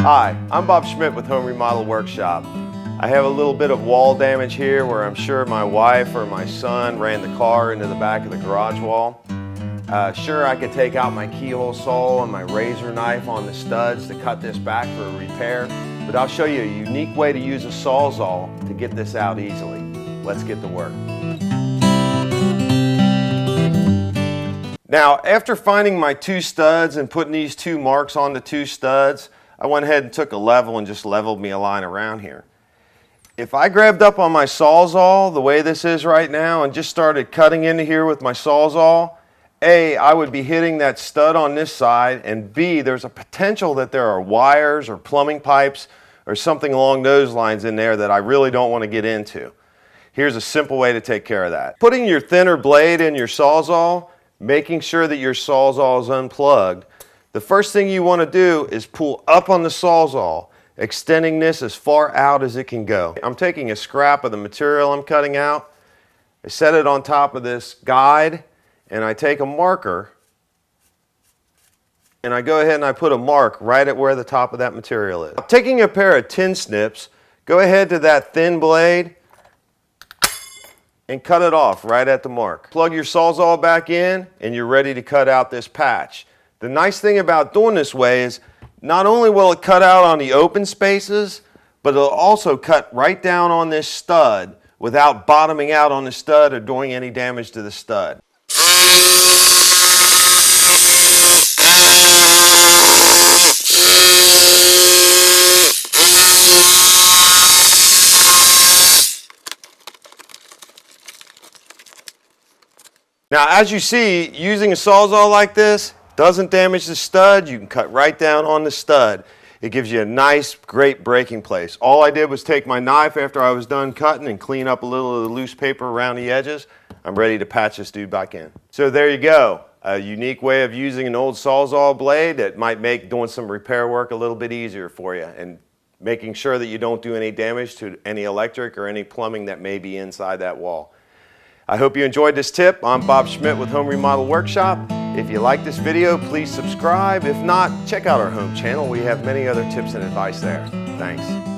Hi, I'm Bob Schmidt with Home Remodel Workshop. I have a little bit of wall damage here where I'm sure my wife or my son ran the car into the back of the garage wall. Sure, I could take out my keyhole saw and my razor knife on the studs to cut this back for a repair, but I'll show you a unique way to use a Sawzall to get this out easily. Let's get to work. Now, after finding my two studs and putting these two marks on the two studs, I went ahead and took a level and just leveled me a line around here. If I grabbed up on my Sawzall the way this is right now and just started cutting into here with my Sawzall, A, I would be hitting that stud on this side, and B, there's a potential that there are wires or plumbing pipes or something along those lines in there that I really don't want to get into. Here's a simple way to take care of that. Putting your thinner blade in your Sawzall, making sure that your Sawzall is unplugged, the first thing you want to do is pull up on the Sawzall, extending this as far out as it can go. I'm taking a scrap of the material I'm cutting out, I set it on top of this guide, and I take a marker and I go ahead and I put a mark right at where the top of that material is. Taking a pair of tin snips, go ahead to that thin blade and cut it off right at the mark. Plug your Sawzall back in and you're ready to cut out this patch. The nice thing about doing this way is not only will it cut out on the open spaces, but it'll also cut right down on this stud without bottoming out on the stud or doing any damage to the stud. Now, as you see, using a Sawzall like this doesn't damage the stud. You can cut right down on the stud. It gives you a nice, great breaking place. All I did was take my knife after I was done cutting and clean up a little of the loose paper around the edges. I'm ready to patch this dude back in. So there you go. A unique way of using an old Sawzall blade that might make doing some repair work a little bit easier for you and making sure that you don't do any damage to any electric or any plumbing that may be inside that wall. I hope you enjoyed this tip. I'm Bob Schmidt with Home Remodel Workshop. If you like this video, please subscribe. If not, check out our home channel. We have many other tips and advice there. Thanks.